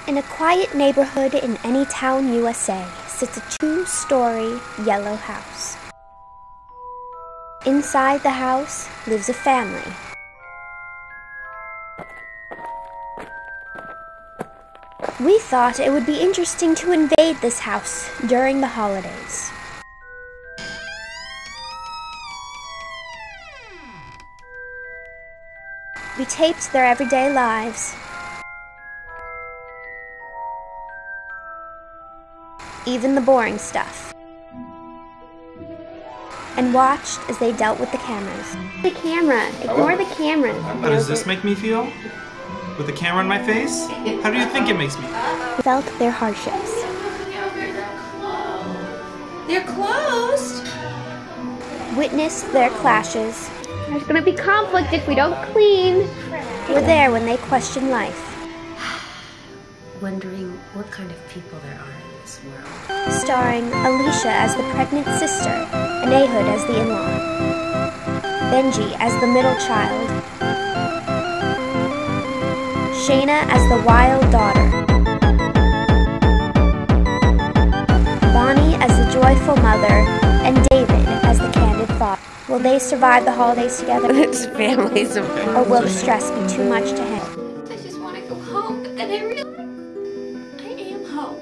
In a quiet neighborhood in any town, USA, sits a 2-story yellow house. Inside the house lives a family. We thought it would be interesting to invade this house during the holidays. We taped their everyday lives, even the boring stuff, and watched as they dealt with the cameras. The camera. Ignore the camera. How does this make me feel? With the camera in my face? How do you think it makes me feel? Felt their hardships. They're closed. Witnessed their clashes. There's gonna be conflict if we don't clean. Were there when they questioned life. Wondering what kind of people there are in this world. Starring Alicia as the pregnant sister and Ehud as the in-law. Benji as the middle child. Shaina as the wild daughter. Bonnie as the joyful mother. And David as the candid father. Will they survive the holidays together? It's families of Or will the stress be too much to handle? I just want to go home, and I realize I am home.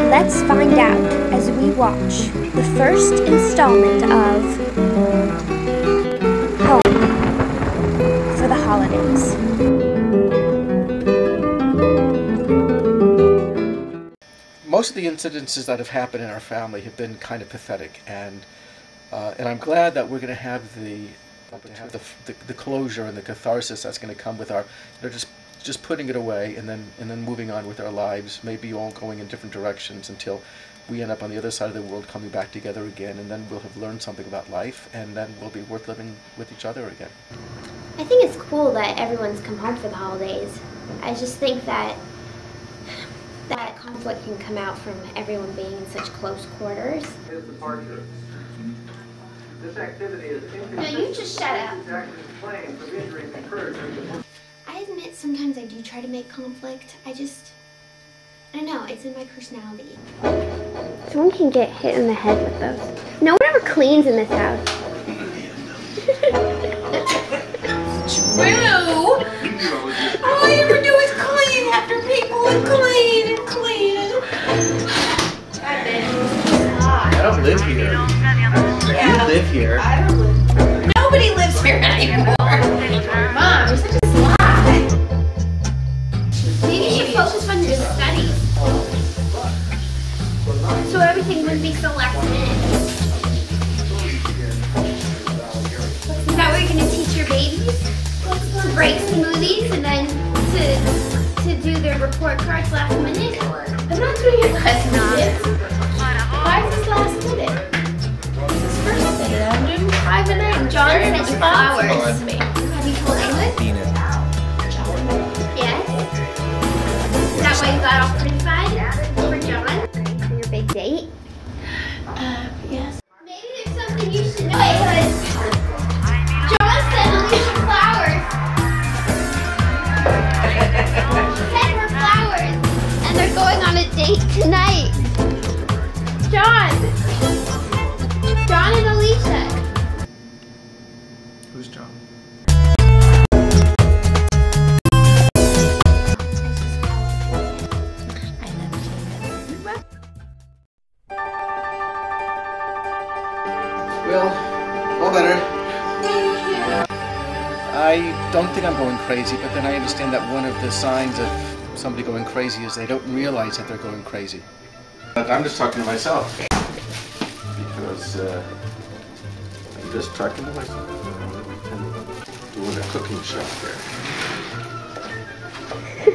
Let's find out as we watch the first installment of Home for the Holidays. Most of the incidences that have happened in our family have been kind of pathetic, and I'm glad that we're going to have the closure and the catharsis that's going to come with our just putting it away and then moving on with our lives, maybe all going in different directions until we end up on the other side of the world coming back together again, and then we'll have learned something about life, and then we'll be worth living with each other again. I think it's cool that everyone's come home for the holidays. I just think that conflict can come out from everyone being in such close quarters. His departure. This activity is No, you just shut up. claims of injuries incurred during the I admit sometimes I do try to make conflict. I don't know, it's in my personality. Someone can get hit in the head with those. No one ever cleans in this house. True. All I ever do is clean after people and clean and clean. I don't live here. You live here. I don't live. Nobody lives here anymore. Mom, you're such a sly. Maybe you should focus on your studies. So everything wouldn't be so last minute. Is that what you're going to teach your babies? To break smoothies and then to do their report cards last minute? I'm not doing it last minute. Why is this last minute? This is first minute. I'm doing 5 and 9. John sent you flowers. Me. Have you told England? Yes? Is that why you got all prettified? For John? For your big date? Yes. Maybe there's something you should know. Wait, John sent Alicia flowers. Sent her flowers. And they're going on a date tonight. John and Alicia. Who's John? Well, all better. I don't think I'm going crazy, but then I understand that one of the signs of somebody going crazy is they don't realize that they're going crazy. I'm just talking to myself. Because I'm just talking to myself. I'm doing a cooking show here.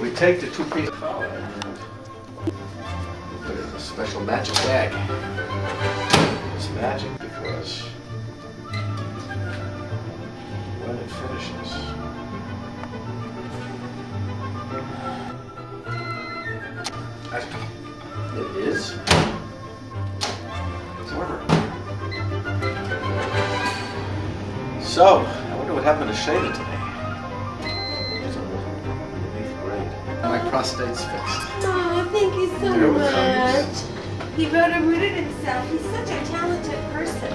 We take the 2 pieces of flour and we put it in a special magic bag. It's magic because when it finishes, it is warmer. So, I wonder what happened to Shaina today. She's in the 8th grade. My prostate's fixed. Oh, thank you so There it comes. much. He wrote and rooted himself. He's such a talented person.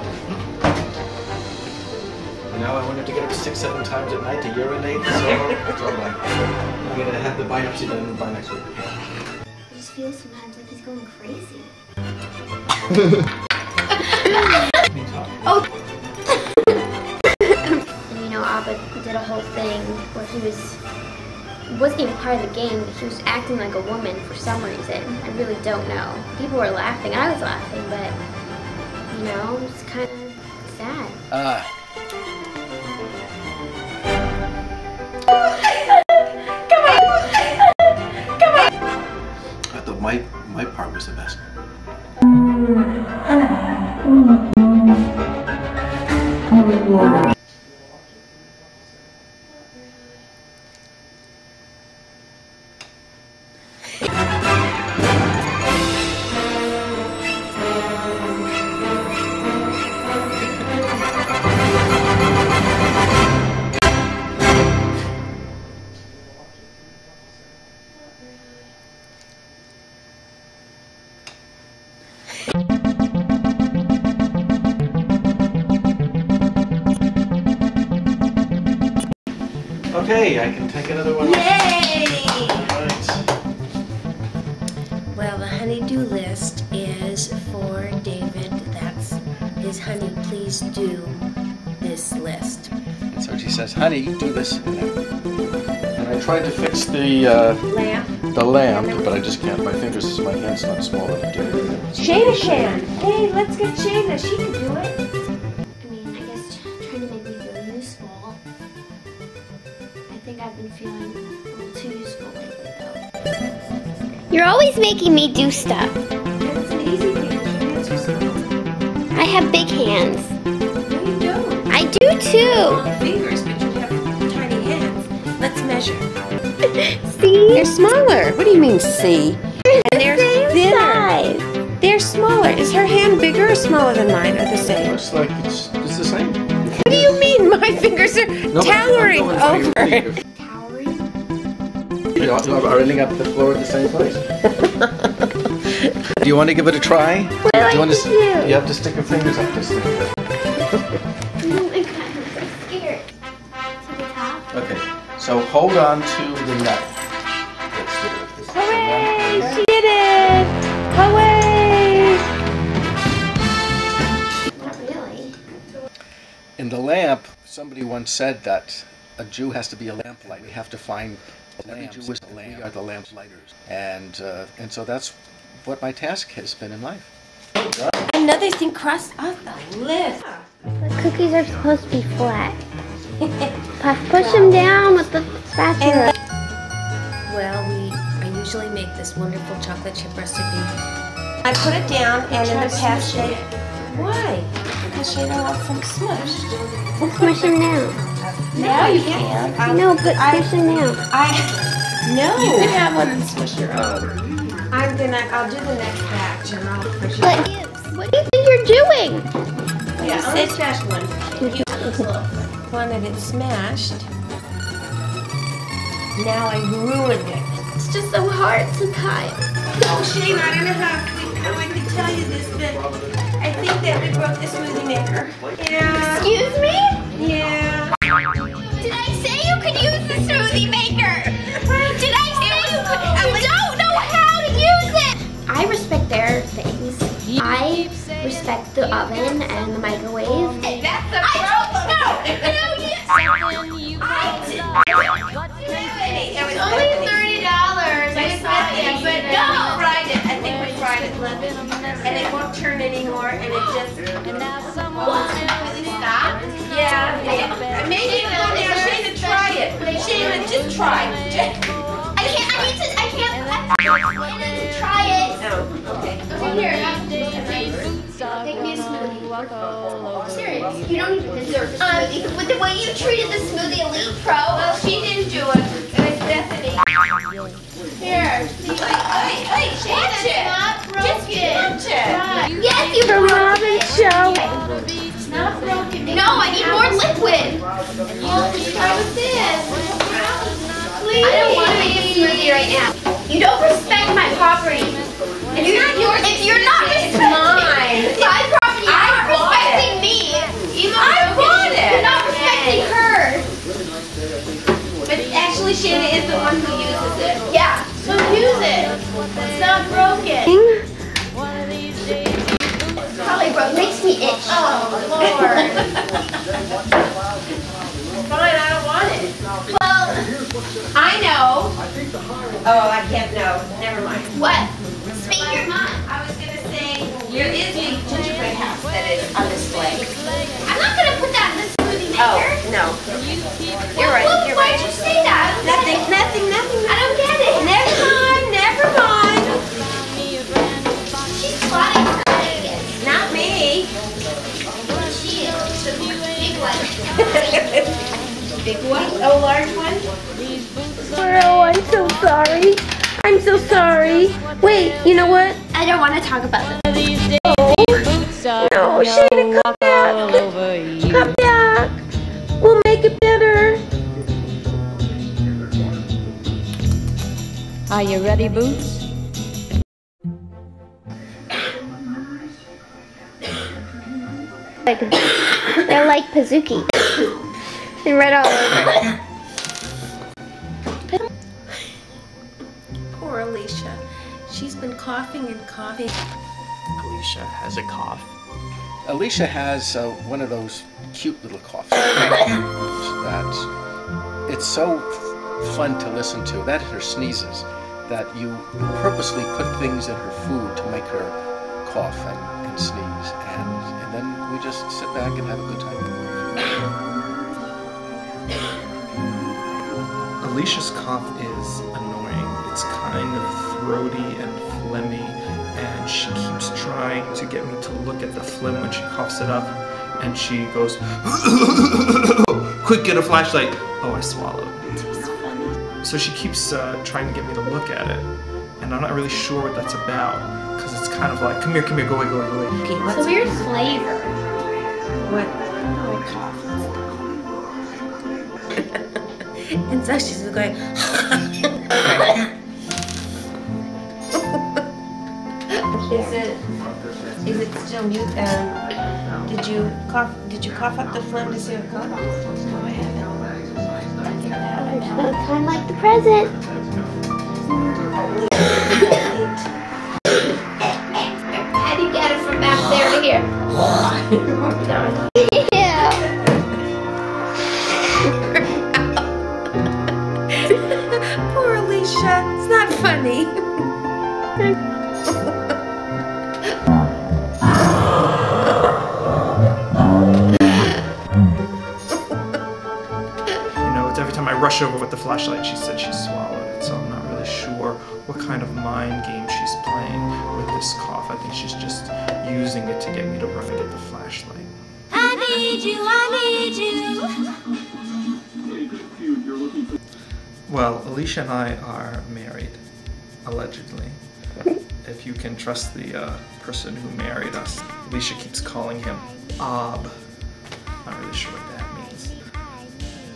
You know, I wanted to get up 6-7 times at night to urinate, so I'm gonna have the biopsy done by next week. I just feel sometimes like he's going crazy. Oh. You know, Abba did a whole thing where he wasn't even part of the game, but he was acting like a woman for some reason. I really don't know. People were laughing. I was laughing, but, you know, it's kind of sad. I thought my part was the best. Okay, I can take another one. Yay! Alright. Well, the honey-do list is for David. That's his honey, please do this list. And so she says, honey, do this. And I tried to fix the lamp, but I just can't. My fingers, my hand's not small enough to do it. Shaina can. Hey, let's get Shaina. She can do it. I mean, I guess trying to make me feel useful. I think I've been feeling a little too useful lately, though. You're always making me do stuff. It's an easy thing. It's just I have big hands. no, you don't. I do too. Long fingers, but you have tiny hands. Let's measure. See? They're smaller. What do you mean, see? And they're thinner. Size. They're smaller. Is her hand bigger or smaller than mine, or the same? Looks like it's the same. What do you mean? My fingers are towering over. Towering? You are ending up the floor at the same place. Do you want to give it a try? What do I do? You have to stick your fingers up this thing. Oh my god, I'm so scared. To the top? Okay, so hold on to the nut. Hooray! She did it! Hooray! Not really. In the lamp, somebody once said that a Jew has to be a lamplighter. We have to find a lamp. Every Jew is a lamp. We are the lamp lighters. And so that's what my task has been in life. Another thing crossed off the list. The cookies are supposed to be flat. Push them down with the spatula. Well, I usually make this wonderful chocolate chip recipe. I put it down and in the past day. Why? Because Shaina wants them smushed. Smush them down. Now you can. No, but smush them down. No. You can have one and smush your own. I'll do the next batch and I'll push it. But what do you think you're doing? Yeah, I'll smash one. Wanted it smashed. Now I ruined it. It's just so hard sometimes. Oh, Shaina, I don't know how I can tell you this, but I think that we broke the smoothie maker. Yeah. Excuse me? Yeah. Did I say you could use the smoothie maker? Did I say you could? You don't know how to use it! I respect their things. I respect the oven and the microwave. That's the problem. It was only $30. I saw it, but We fried it. I think we fried it, and it won't turn anymore, and it just really stopped. yeah. Maybe it'll go down. Shaina, try it. Shaina, just try. I can't try it. No. Okay. Make me a smoothie. Serious, you don't even deserve a smoothie. With the way you treated the Smoothie Elite Pro. Well, she didn't do it. It was Bethany. Here. Hey, It's not broken. Just Yes, you Robin show. It's not broken. No, I need more liquid. Try with this. Please. I don't want to make a smoothie right now. You don't respect my property. It's not yours. If you're not respecting my property, you're not respecting me. I bought it. You're not respecting her. But actually, Shaina is the one who uses it. Yeah. So use it. It's not broken. Probably broke. Makes me itch. Oh, Lord. Fine, I don't want it. Well, I know. Oh, I can't know. Never mind. what? Speak your mind. I was going to say, there is a gingerbread house that is on display. I'm not gonna put that in the smoothie maker. Oh, no. You're right. Well, You're why'd right. you say that? Nothing. I don't get it. Never mind. She's plotting something. Not me. She is the big one. Big one? Oh, large one? Oh, I'm so sorry. I'm so sorry. Wait, you know what? I don't want to talk about this. No, Shaina, come back. Come back. We'll make it better. Are you ready, Boots? They're like Pazuki. They're red all over. Poor Alicia. She's been coughing and coughing. Alicia has a cough. Alicia has one of those cute little coughs that it's so fun to listen to. That and her sneezes, that you purposely put things in her food to make her cough and sneeze, and then we just sit back and have a good time. Alicia's cough is annoying. It's kind of throaty and phlegmy, and she keeps trying to get me to look at the phlegm when she coughs it up, and she goes, quick, get a flashlight. Oh, I swallowed. So she keeps trying to get me to look at it, and I'm not really sure what that's about, because it's kind of like, come here, go away, go away, go away. Okay, It's what's a weird flavor. what? And so she's going. Is it still mute? Did you cough up the phlegm to see what cough? No, I haven't. Kind of like the present. How do you get it from back there to here? Yeah. Poor Alicia. It's not funny. Every time I rush over with the flashlight, she said she swallowed it, so I'm not really sure what kind of mind game she's playing with this cough. I think she's just using it to get me to run and get the flashlight. I need you. Well, Alicia and I are married, allegedly. If you can trust the person who married us. Alicia keeps calling him Ob. Not really sure what that means.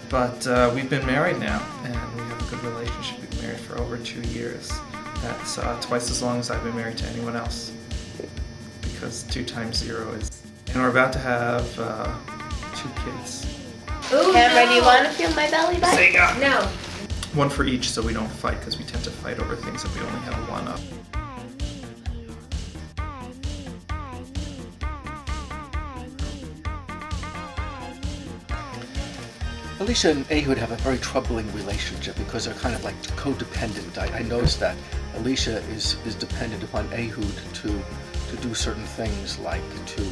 But we've been married now, and we have a good relationship. We've been married for over 2 years. That's twice as long as I've been married to anyone else. Because 2 times 0 is... And we're about to have 2 kids. Ooh, Cameron, do you want to feel my belly button? Sega! No. One for each, so we don't fight, because we tend to fight over things that we only have one of. Alicia and Ehud have a very troubling relationship because they're kind of like codependent. I noticed that Alicia is dependent upon Ehud to do certain things, like to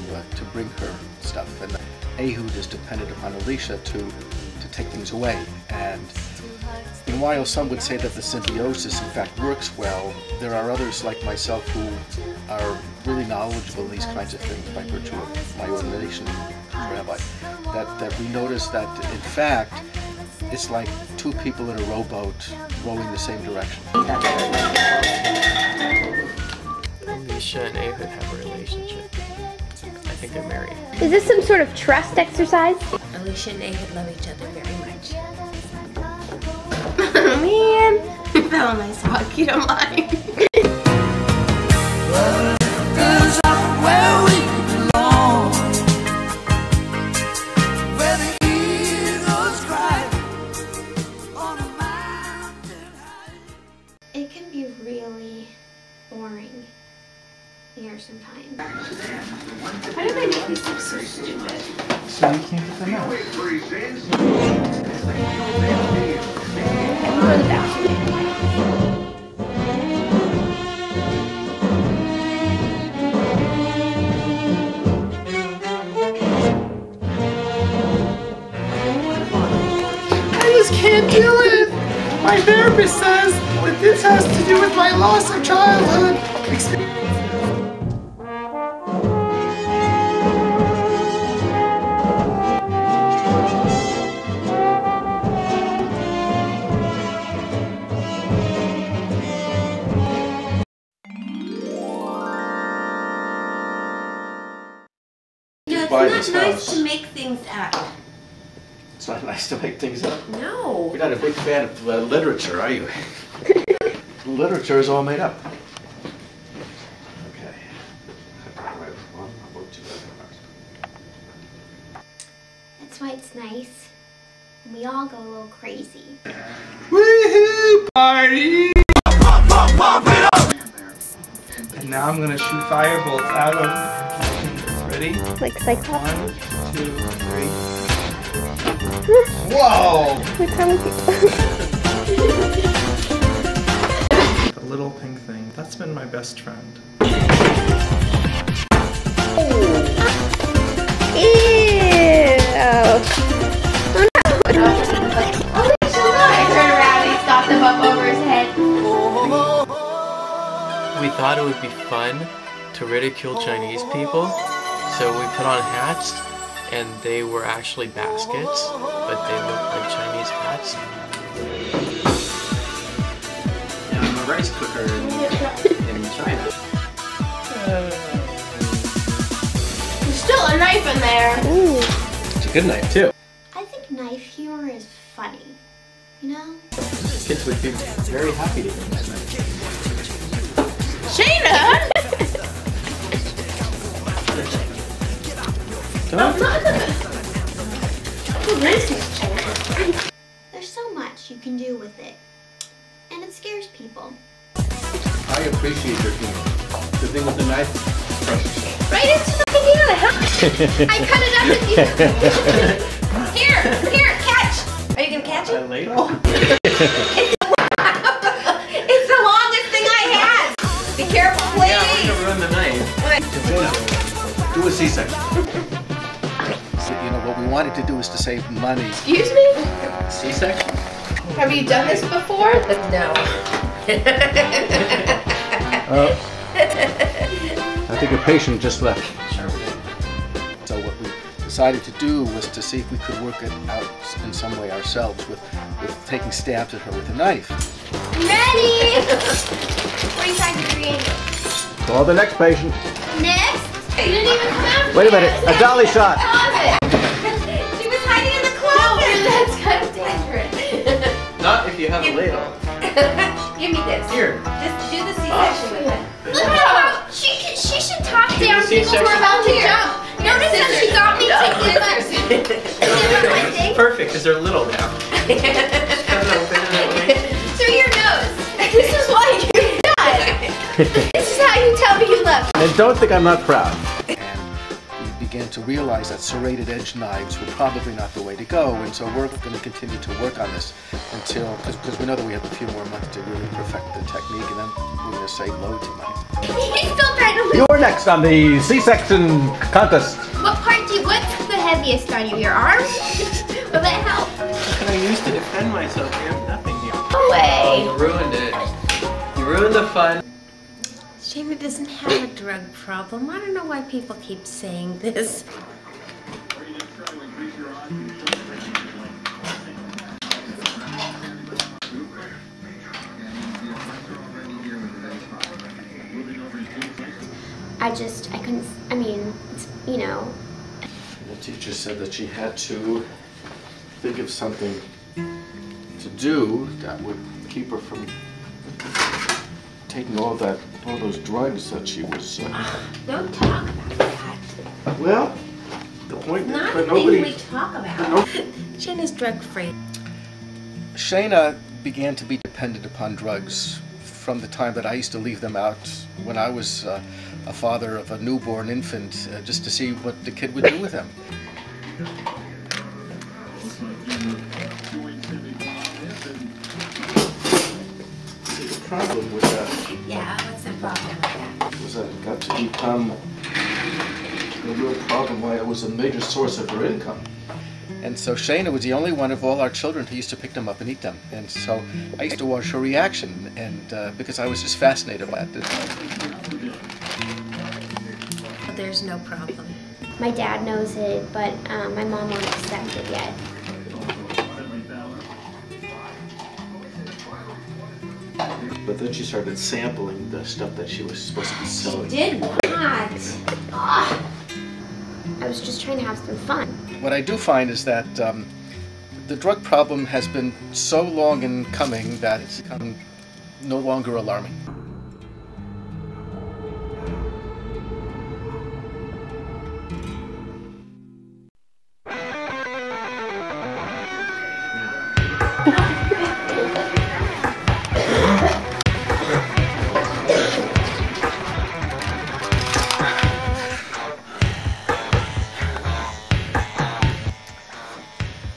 bring her stuff, and Ehud is dependent upon Alicia to take things away. And while some would say that the symbiosis in fact works well, there are others like myself who are really knowledgeable in these kinds of things by virtue of my ordination as rabbi, that we notice that in fact it's like 2 people in a rowboat rowing the same direction. Alicia and Ehud have a relationship. I think they're married. Is this some sort of trust exercise? Alicia and David love each other very much. Man, you fell in my sock, you don't mind. It can be really boring here sometimes. Why do they make these look so stupid? So you can't get them out. I'm going to the bathroom. I just can't do it! My therapist says that this has to do with my loss of childhood experience. Buy It's this not nice house. to make things up. It's not nice to make things up. No. You're not a big fan of literature, are you? Literature is all made up. Okay. That's why it's nice. We all go a little crazy. Woohoo! Party! And now I'm gonna shoot firebolts out of. Ready? Like Cyclops? 1, 2, 3. Whoa! What's wrong with you? The little pink thing. That's been my best friend. Ew! Oh no! I turned around and he stopped them up over his head. We thought it would be fun to ridicule Chinese people, so we put on hats, and they were actually baskets, but they looked like Chinese hats. And I'm a rice cooker in China. There's still a knife in there. Ooh. It's a good knife, too. I think knife humor is funny. You know? Kids would be very happy to hear this knife. Shaina! There's so much you can do with it. And it scares people. I appreciate your humor. The thing with the knife, crush yourself. Right into the banana, huh? I cut it up with you. Here, catch! Are you gonna catch it? A ladle? It's the longest thing I had! Be careful, please! Yeah, we're gonna ruin the knife. Do a C-section. So, you know, what we wanted to do is to save money. Excuse me? C-section? Have you done this before? No. I think a patient just left. So what we decided to do was to see if we could work it out in some way ourselves with taking stabs at her with a knife. Ready? 45 degree angle. Call the next patient. Next. You didn't even come out. Wait a minute, a dolly shot. She was hiding in the closet. No, that's kind of dangerous. Not if you have a ladle. Give me this. Here. Just do the C-section with it. Look at how she should talk down people who are about to jump. Notice that she got me to give my thing Perfect, because they're little now. through your nose. This is what you got. This is how you tell me you love me. And don't think I'm not proud. And we began to realize that serrated edge knives were probably not the way to go, and so we're going to continue to work on this until, because we know that we have a few more months to really perfect the technique, and then we're going to save loads of money. He's still trying to You're next on the C-section contest. what's the heaviest on you? Your arm? Will that help? What can I use to defend myself? We have nothing here. No way. Oh, you ruined it. You ruined the fun. Shaina doesn't have a drug problem. I don't know why people keep saying this. I couldn't, I mean, you know. The teacher said that she had to think of something to do that would keep her from taking all those drugs that she was. Don't talk about that. Well, the point is, Not but a nobody. thing we talk about. No, Shayna's drug-free. Shayna began to be dependent upon drugs from the time that I used to leave them out when I was a father of a newborn infant, just to see what the kid would do with him. The problem with that Yeah, what's the problem with that? was that it got to become a real problem why it was a major source of her income. And so Shayna was the only one of all our children who used to pick them up and eat them. And so I used to watch her reaction, and because I was just fascinated by it. There's no problem. My dad knows it, but my mom won't accept it yet. But then she started sampling the stuff that she was supposed to be selling. Did not. I was just trying to have some fun. What I do find is that the drug problem has been so long in coming that it's become no longer alarming.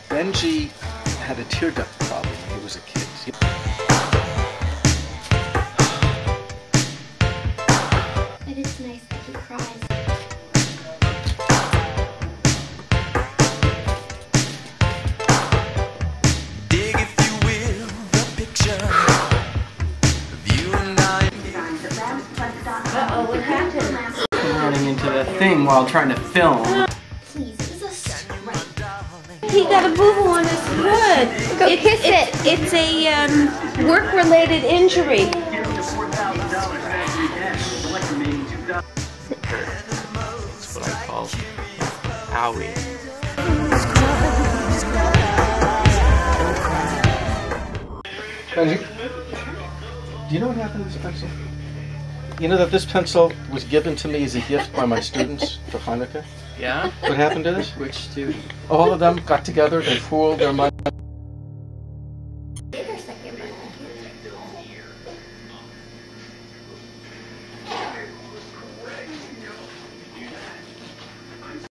Benji had a tear duct problem when he was a kid. It is nice that he cries. Dig, if you will, the picture of you and I. Uh-oh, what happened? Running into the thing while trying to film. Please, it was a strike. He got a boo-boo on his foot. Go kiss it. It's a work-related injury. That's what I call owie. Benji, do you know what happened to this pencil? You know that this pencil was given to me as a gift by my students for Hanukkah? Yeah? What happened to this? Which student? All of them got together and pooled their money